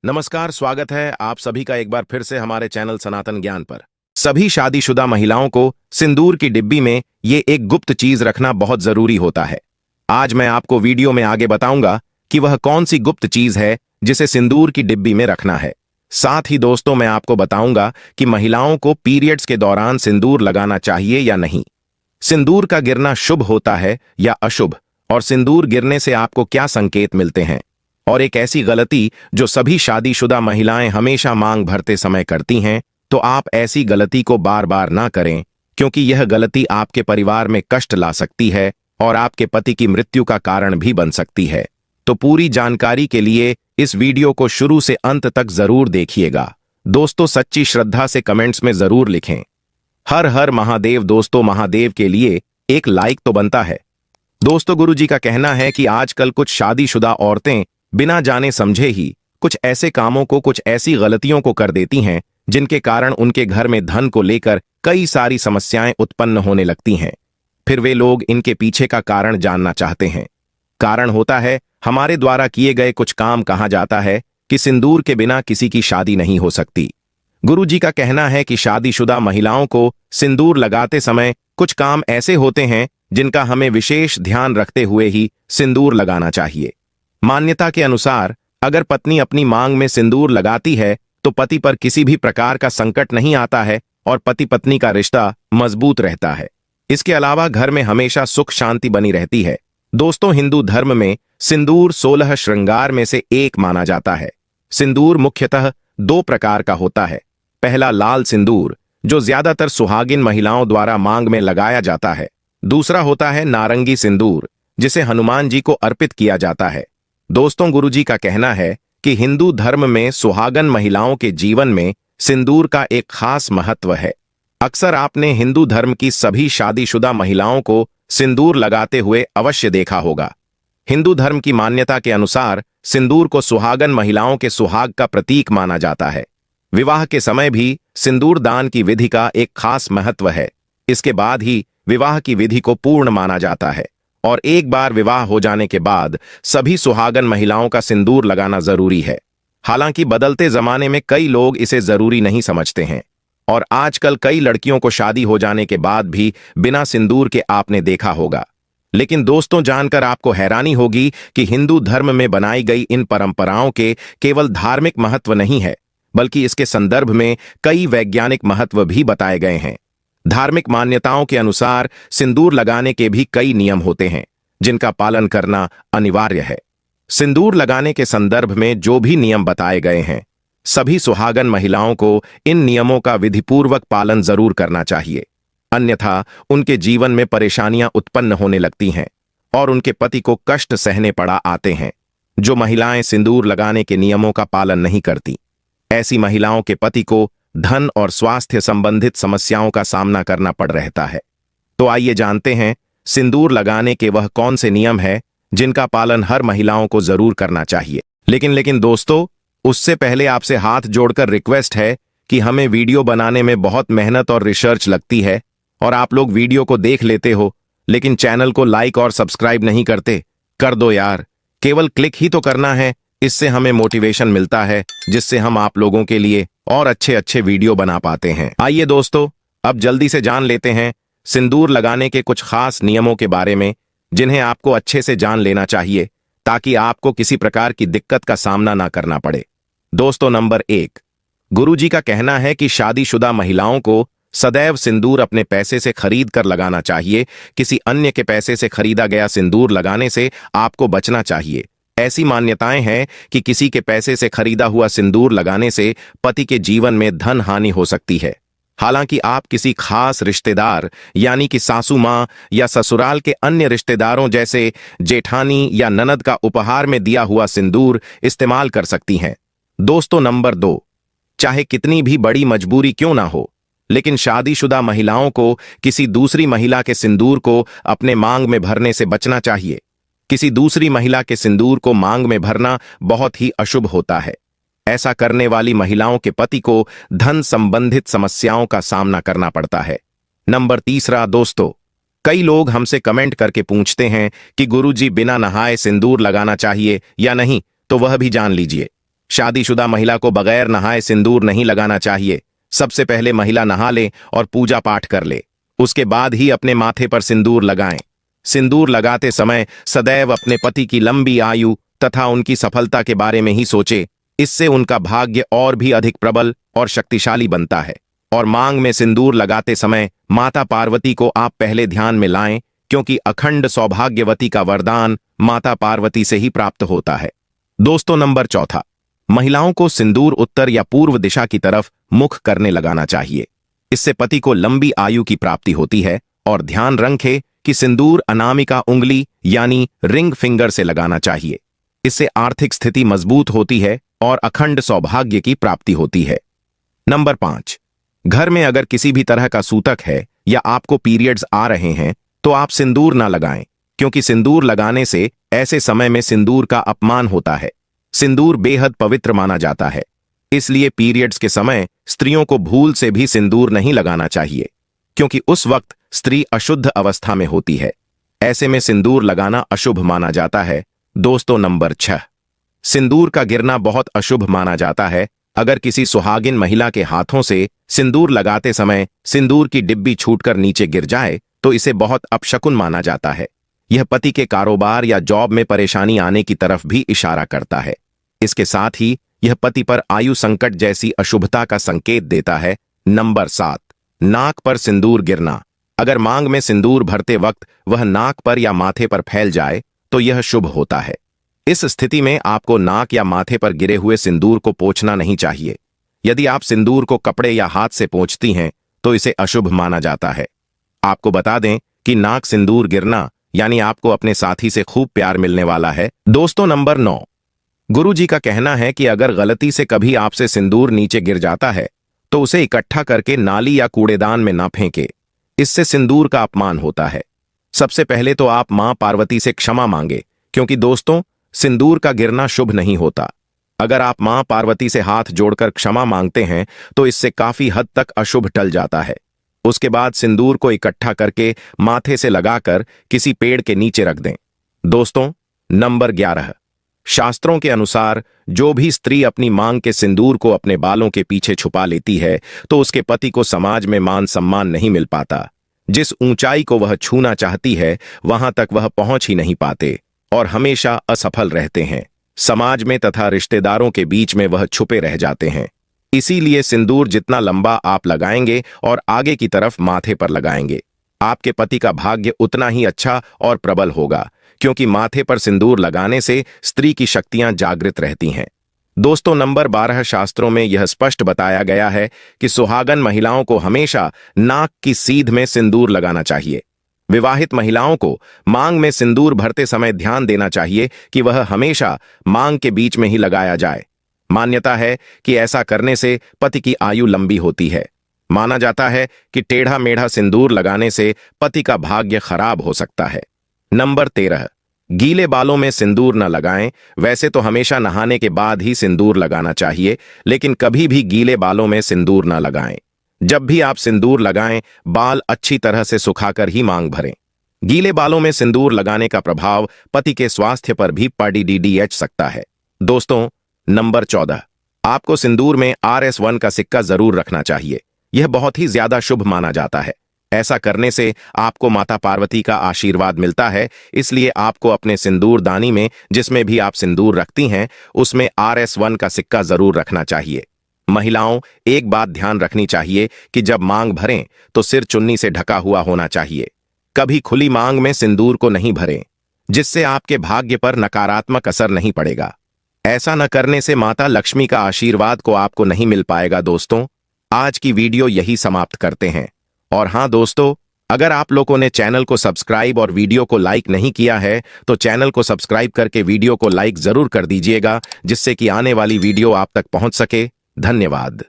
नमस्कार, स्वागत है आप सभी का एक बार फिर से हमारे चैनल सनातन ज्ञान पर। सभी शादीशुदा महिलाओं को सिंदूर की डिब्बी में ये एक गुप्त चीज रखना बहुत जरूरी होता है। आज मैं आपको वीडियो में आगे बताऊंगा कि वह कौन सी गुप्त चीज है जिसे सिंदूर की डिब्बी में रखना है। साथ ही दोस्तों मैं आपको बताऊंगा कि महिलाओं को पीरियड्स के दौरान सिंदूर लगाना चाहिए या नहीं, सिंदूर का गिरना शुभ होता है या अशुभ, और सिंदूर गिरने से आपको क्या संकेत मिलते हैं, और एक ऐसी गलती जो सभी शादीशुदा महिलाएं हमेशा मांग भरते समय करती हैं, तो आप ऐसी गलती को बार बार ना करें, क्योंकि यह गलती आपके परिवार में कष्ट ला सकती है और आपके पति की मृत्यु का कारण भी बन सकती है। तो पूरी जानकारी के लिए इस वीडियो को शुरू से अंत तक जरूर देखिएगा। दोस्तों सच्ची श्रद्धा से कमेंट्स में जरूर लिखें हर हर महादेव। दोस्तों महादेव के लिए एक लाइक तो बनता है। दोस्तों गुरुजी का कहना है कि आजकल कुछ शादीशुदा औरतें बिना जाने समझे ही कुछ ऐसे कामों को, कुछ ऐसी गलतियों को कर देती हैं जिनके कारण उनके घर में धन को लेकर कई सारी समस्याएं उत्पन्न होने लगती हैं। फिर वे लोग इनके पीछे का कारण जानना चाहते हैं। कारण होता है हमारे द्वारा किए गए कुछ काम। कहा जाता है कि सिंदूर के बिना किसी की शादी नहीं हो सकती। गुरुजी का कहना है कि शादीशुदा महिलाओं को सिंदूर लगाते समय कुछ काम ऐसे होते हैं जिनका हमें विशेष ध्यान रखते हुए ही सिंदूर लगाना चाहिए। मान्यता के अनुसार अगर पत्नी अपनी मांग में सिंदूर लगाती है तो पति पर किसी भी प्रकार का संकट नहीं आता है और पति पत्नी का रिश्ता मजबूत रहता है। इसके अलावा घर में हमेशा सुख शांति बनी रहती है। दोस्तों हिंदू धर्म में सिंदूर 16 श्रृंगार में से एक माना जाता है। सिंदूर मुख्यतः दो प्रकार का होता है। पहला लाल सिंदूर, जो ज्यादातर सुहागिन महिलाओं द्वारा मांग में लगाया जाता है। दूसरा होता है नारंगी सिंदूर, जिसे हनुमान जी को अर्पित किया जाता है। दोस्तों गुरुजी का कहना है कि हिंदू धर्म में सुहागन महिलाओं के जीवन में सिंदूर का एक खास महत्व है। अक्सर आपने हिंदू धर्म की सभी शादीशुदा महिलाओं को सिंदूर लगाते हुए अवश्य देखा होगा। हिंदू धर्म की मान्यता के अनुसार सिंदूर को सुहागन महिलाओं के सुहाग का प्रतीक माना जाता है। विवाह के समय भी सिंदूर दान की विधि का एक खास महत्व है। इसके बाद ही विवाह की विधि को पूर्ण माना जाता है, और एक बार विवाह हो जाने के बाद सभी सुहागन महिलाओं का सिंदूर लगाना जरूरी है। हालांकि बदलते जमाने में कई लोग इसे जरूरी नहीं समझते हैं, और आजकल कई लड़कियों को शादी हो जाने के बाद भी बिना सिंदूर के आपने देखा होगा। लेकिन दोस्तों जानकर आपको हैरानी होगी कि हिंदू धर्म में बनाई गई इन परंपराओं के केवल धार्मिक महत्व नहीं है, बल्कि इसके संदर्भ में कई वैज्ञानिक महत्व भी बताए गए हैं। धार्मिक मान्यताओं के अनुसार सिंदूर लगाने के भी कई नियम होते हैं जिनका पालन करना अनिवार्य है। सिंदूर लगाने के संदर्भ में जो भी नियम बताए गए हैं, सभी सुहागन महिलाओं को इन नियमों का विधिपूर्वक पालन जरूर करना चाहिए, अन्यथा उनके जीवन में परेशानियां उत्पन्न होने लगती हैं और उनके पति को कष्ट सहने पड़ा आते हैं। जो महिलाएं सिंदूर लगाने के नियमों का पालन नहीं करती, ऐसी महिलाओं के पति को धन और स्वास्थ्य संबंधित समस्याओं का सामना करना पड़ रहता है। तो आइए जानते हैं सिंदूर लगाने के वह कौन से नियम हैं जिनका पालन हर महिलाओं को जरूर करना चाहिए। लेकिन दोस्तों उससे पहले आपसे हाथ जोड़कर रिक्वेस्ट है कि हमें वीडियो बनाने में बहुत मेहनत और रिसर्च लगती है, और आप लोग वीडियो को देख लेते हो लेकिन चैनल को लाइक और सब्सक्राइब नहीं करते। कर दो यार, केवल क्लिक ही तो करना है। इससे हमें मोटिवेशन मिलता है, जिससे हम आप लोगों के लिए और अच्छे अच्छे वीडियो बना पाते हैं। आइए दोस्तों अब जल्दी से जान लेते हैं सिंदूर लगाने के कुछ खास नियमों के बारे में, जिन्हें आपको अच्छे से जान लेना चाहिए ताकि आपको किसी प्रकार की दिक्कत का सामना ना करना पड़े। दोस्तों नंबर 1, गुरुजी का कहना है कि शादीशुदा महिलाओं को सदैव सिंदूर अपने पैसे से खरीद कर लगाना चाहिए। किसी अन्य के पैसे से खरीदा गया सिंदूर लगाने से आपको बचना चाहिए। ऐसी मान्यताएं हैं कि किसी के पैसे से खरीदा हुआ सिंदूर लगाने से पति के जीवन में धन हानि हो सकती है। हालांकि आप किसी खास रिश्तेदार यानी कि सासू मां या ससुराल के अन्य रिश्तेदारों जैसे जेठानी या ननद का उपहार में दिया हुआ सिंदूर इस्तेमाल कर सकती हैं। दोस्तों नंबर 2, चाहे कितनी भी बड़ी मजबूरी क्यों ना हो, लेकिन शादीशुदा महिलाओं को किसी दूसरी महिला के सिंदूर को अपने मांग में भरने से बचना चाहिए। किसी दूसरी महिला के सिंदूर को मांग में भरना बहुत ही अशुभ होता है। ऐसा करने वाली महिलाओं के पति को धन संबंधित समस्याओं का सामना करना पड़ता है। नंबर 3 दोस्तों, कई लोग हमसे कमेंट करके पूछते हैं कि गुरुजी बिना नहाए सिंदूर लगाना चाहिए या नहीं, तो वह भी जान लीजिए। शादीशुदा महिला को बगैर नहाए सिंदूर नहीं लगाना चाहिए। सबसे पहले महिला नहा ले और पूजा पाठ कर ले, उसके बाद ही अपने माथे पर सिंदूर लगाएं। सिंदूर लगाते समय सदैव अपने पति की लंबी आयु तथा उनकी सफलता के बारे में ही सोचे। इससे उनका भाग्य और भी अधिक प्रबल और शक्तिशाली बनता है। और मांग में सिंदूर लगाते समय माता पार्वती को आप पहले ध्यान में लाएं, क्योंकि अखंड सौभाग्यवती का वरदान माता पार्वती से ही प्राप्त होता है। दोस्तों, नंबर चौथा, महिलाओं को सिंदूर उत्तर या पूर्व दिशा की तरफ मुख करने लगाना चाहिए। इससे पति को लंबी आयु की प्राप्ति होती है। और ध्यान रखें कि सिंदूर अनामिका उंगली यानी रिंग फिंगर से लगाना चाहिए। इससे आर्थिक स्थिति मजबूत होती है और अखंड सौभाग्य की प्राप्ति होती है। नंबर 5, घर में अगर किसी भी तरह का सूतक है या आपको पीरियड्स आ रहे हैं तो आप सिंदूर ना लगाएं, क्योंकि सिंदूर लगाने से ऐसे समय में सिंदूर का अपमान होता है। सिंदूर बेहद पवित्र माना जाता है, इसलिए पीरियड्स के समय स्त्रियों को भूल से भी सिंदूर नहीं लगाना चाहिए, क्योंकि उस वक्त स्त्री अशुद्ध अवस्था में होती है। ऐसे में सिंदूर लगाना अशुभ माना जाता है। दोस्तों, नंबर 6, सिंदूर का गिरना बहुत अशुभ माना जाता है। अगर किसी सुहागिन महिला के हाथों से सिंदूर लगाते समय सिंदूर की डिब्बी छूटकर नीचे गिर जाए तो इसे बहुत अपशकुन माना जाता है। यह पति के कारोबार या जॉब में परेशानी आने की तरफ भी इशारा करता है। इसके साथ ही यह पति पर आयु संकट जैसी अशुभता का संकेत देता है। नंबर 7, नाक पर सिंदूर गिरना। अगर मांग में सिंदूर भरते वक्त वह नाक पर या माथे पर फैल जाए तो यह शुभ होता है। इस स्थिति में आपको नाक या माथे पर गिरे हुए सिंदूर को पोंछना नहीं चाहिए। यदि आप सिंदूर को कपड़े या हाथ से पोंछती हैं तो इसे अशुभ माना जाता है। आपको बता दें कि नाक सिंदूर गिरना यानी आपको अपने साथी से खूब प्यार मिलने वाला है। दोस्तों, नंबर 9, गुरुजी का कहना है कि अगर गलती से कभी आपसे सिंदूर नीचे गिर जाता है तो उसे इकट्ठा करके नाली या कूड़ेदान में ना फेंके। इससे सिंदूर का अपमान होता है। सबसे पहले तो आप मां पार्वती से क्षमा मांगे, क्योंकि दोस्तों, सिंदूर का गिरना शुभ नहीं होता। अगर आप मां पार्वती से हाथ जोड़कर क्षमा मांगते हैं तो इससे काफी हद तक अशुभ टल जाता है। उसके बाद सिंदूर को इकट्ठा करके माथे से लगाकर किसी पेड़ के नीचे रख दें। दोस्तों, नंबर 11, शास्त्रों के अनुसार जो भी स्त्री अपनी मांग के सिंदूर को अपने बालों के पीछे छुपा लेती है तो उसके पति को समाज में मान सम्मान नहीं मिल पाता। जिस ऊंचाई को वह छूना चाहती है वहां तक वह पहुंच ही नहीं पाते और हमेशा असफल रहते हैं। समाज में तथा रिश्तेदारों के बीच में वह छुपे रह जाते हैं। इसीलिए सिंदूर जितना लंबा आप लगाएंगे और आगे की तरफ माथे पर लगाएंगे, आपके पति का भाग्य उतना ही अच्छा और प्रबल होगा, क्योंकि माथे पर सिंदूर लगाने से स्त्री की शक्तियां जागृत रहती हैं। दोस्तों, नंबर 12, शास्त्रों में यह स्पष्ट बताया गया है कि सुहागन महिलाओं को हमेशा नाक की सीध में सिंदूर लगाना चाहिए। विवाहित महिलाओं को मांग में सिंदूर भरते समय ध्यान देना चाहिए कि वह हमेशा मांग के बीच में ही लगाया जाए। मान्यता है कि ऐसा करने से पति की आयु लंबी होती है। माना जाता है कि टेढ़ा मेढ़ा सिंदूर लगाने से पति का भाग्य खराब हो सकता है। नंबर 13, गीले बालों में सिंदूर न लगाएं। वैसे तो हमेशा नहाने के बाद ही सिंदूर लगाना चाहिए, लेकिन कभी भी गीले बालों में सिंदूर न लगाएं। जब भी आप सिंदूर लगाएं, बाल अच्छी तरह से सुखाकर ही मांग भरें। गीले बालों में सिंदूर लगाने का प्रभाव पति के स्वास्थ्य पर भी पड़ सकता है। दोस्तों, नंबर 14, आपको सिंदूर में RS1 का सिक्का जरूर रखना चाहिए। यह बहुत ही ज्यादा शुभ माना जाता है। ऐसा करने से आपको माता पार्वती का आशीर्वाद मिलता है। इसलिए आपको अपने सिंदूर दानी में जिसमें भी आप सिंदूर रखती हैं उसमें RS1 का सिक्का जरूर रखना चाहिए। महिलाओं, एक बात ध्यान रखनी चाहिए कि जब मांग भरें तो सिर चुन्नी से ढका हुआ होना चाहिए। कभी खुली मांग में सिंदूर को नहीं भरें, जिससे आपके भाग्य पर नकारात्मक असर नहीं पड़ेगा। ऐसा न करने से माता लक्ष्मी का आशीर्वाद को आपको नहीं मिल पाएगा। दोस्तों, आज की वीडियो यही समाप्त करते हैं। और हाँ दोस्तों, अगर आप लोगों ने चैनल को सब्सक्राइब और वीडियो को लाइक नहीं किया है तो चैनल को सब्सक्राइब करके वीडियो को लाइक जरूर कर दीजिएगा, जिससे कि आने वाली वीडियो आप तक पहुंच सके। धन्यवाद।